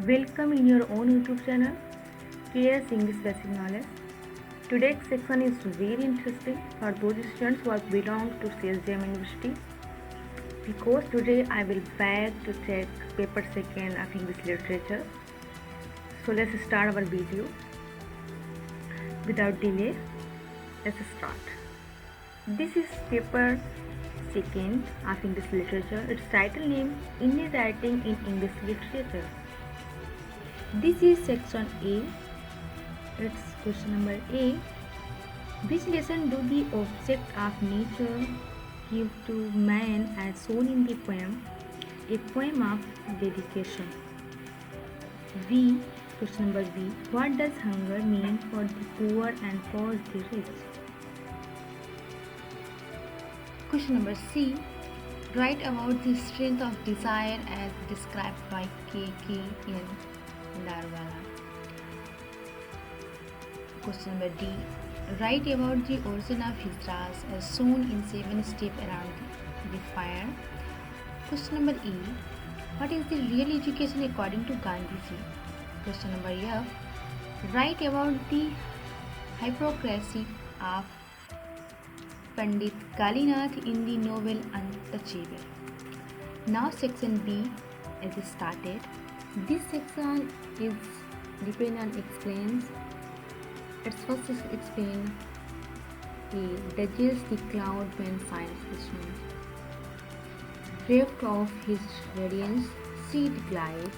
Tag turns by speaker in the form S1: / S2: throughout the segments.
S1: Welcome in your own YouTube channel, KS English Basic Knowledge. Today's section is very interesting for those students who belong to CSJM University because today I will back to check paper second of English literature. So let's start our video. Without delay, let's start. This is paper second of English literature. Its title name Indian Writing in English Literature. This is section A. It's question number A. Which lesson do the object of nature give to man as shown in the poem, a poem of dedication? B. Question number B. What does hunger mean for the poor and for the rich? Question number C. Write about the strength of desire as described by K.K.N. Darwala. Question number D. Write about the origin of hijras as shown in 7 steps around the fire. Question number E. What is the real education according to Gandhiji? Question number F. Write about the hypocrisy of Pandit Kalinath in the novel Untouchable. Now section B is started. This section is depend on explains. Let's first explain A. Digest the cloud when science is known. Drift of his radiance, seed glide.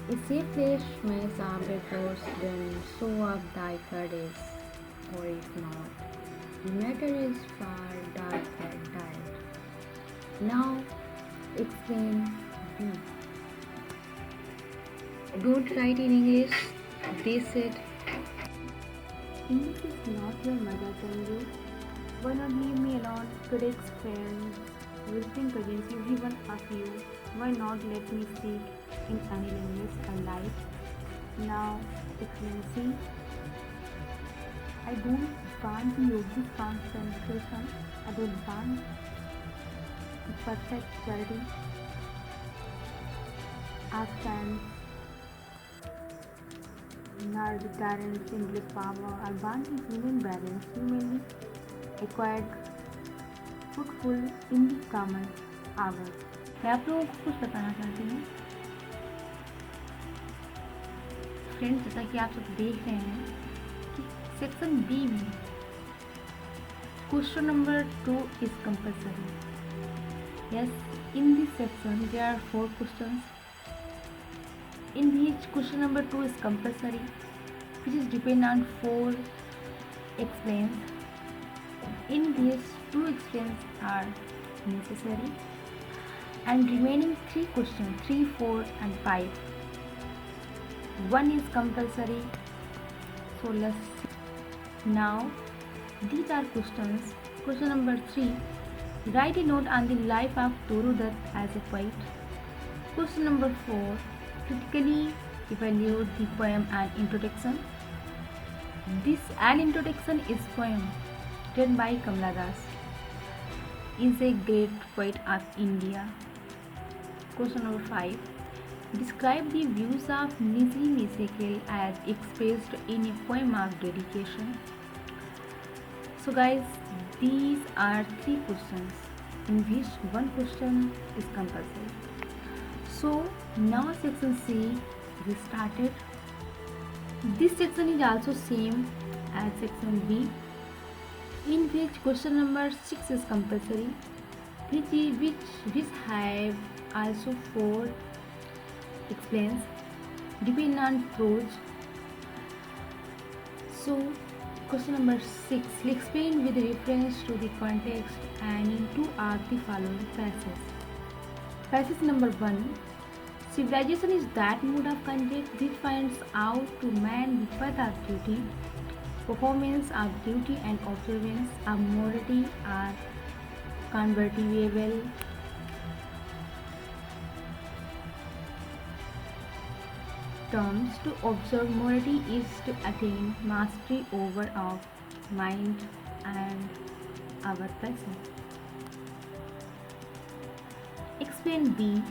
S1: A safe place may be force then show up thy courage, or if not, the matter is far darker died. Now explain B. Don't write in English. They said, English is not your mother tongue. Why not leave me alone? Critics, friends, visiting cousins, every one of you. Why not let me speak in any language I like? Now, Excellency, I don't want the yogic concentration. I don't want the perfect charity. I can nor the tyrant's English power. I want the human balance, humanly acquired, fruitful in the common hour. मैं आप लोगों को कुछ बताना चाहती हूँ friends, जैसा कि आप सब देख रहे हैं कि सेक्शन बी में question number 2 is compulsory. Yes, in this section there are 4 questions in which question number 2 is compulsory, which is depend on 4 explains. In these 2 explains are necessary and remaining 3 questions 3, 4 and 5, 1 is compulsory. So let's see. Now these are questions. Question number 3, write a note on the life of Toru Dutt as a poet. Question number 4, critically evaluate the poem and introduction. This An Introduction is poem written by Kamala Das, is a great poet of India. Question number 5, describe the views of Nizam Ezekiel as expressed in a poem of dedication. So guys, these are 3 questions in which 1 question is compulsory. So now section C is started. This section is also same as section B, in which question number 6 is compulsory, which have also 4 explains depend on prose. So question number 6, explain with reference to the context and into are the following passages. Passage number 1, civilization is that mode of conduct which finds out to man the path of duty. Performance of duty and observance of morality are convertible. Terms to observe morality is to attain mastery over our mind and our passion. Explain B.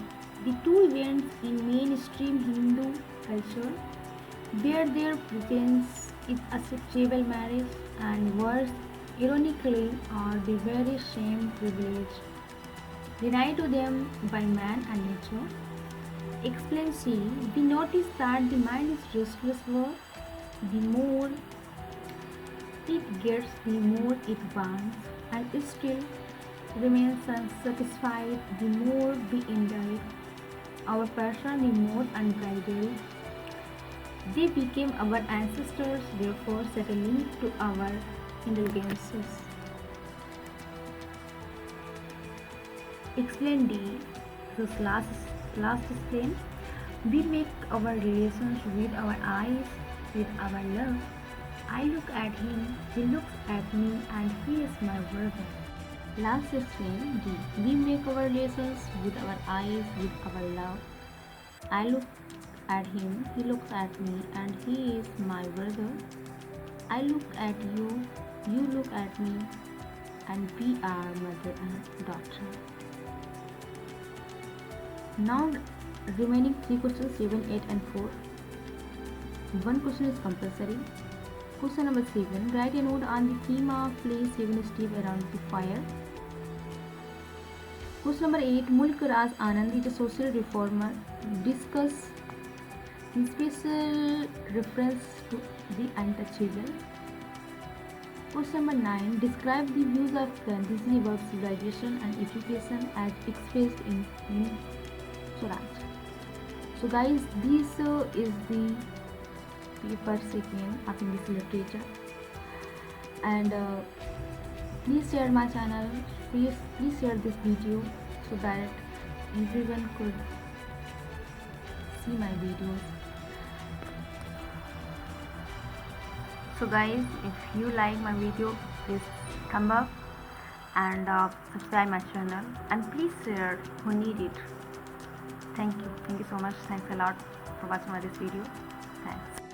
S1: The two events in mainstream Hindu culture where their presence is acceptable marriage and worse, ironically, are the very same privilege denied to them by man and nature. Explain C. We notice that the mind is restless word. The more it gets, the more it wants, and it still remains unsatisfied. The more we indulge our passion, the more unbridled they became our ancestors, therefore settling to our indulgences. Explain D. This last explain. We make our relations with our eyes, with our love. I look at him, he looks at me, and he is my brother. Last explain D. We make our relations with our eyes, with our love. I look at him, he looks at me, and he is my brother. I look at you, you look at me, and we are mother and daughter. Now, remaining three questions 7, 8, and 4. One question is compulsory. Question number 7. Write a note on the theme of place 7 step around the fire. Question number 8. Mulk Raj Anand is a social reformer. Discuss in special reference to the untouchable. Question number 9. Describe the views of Gandhiji about civilization and education as expressed in Swaraj. So guys, this is the paper second of English literature, and please share my channel, please share this video so that everyone could see my videos. So guys, if you like my video, please thumb up and subscribe my channel, and please share who need it. Thank you so much. Thanks a lot for watching my this video. Thanks.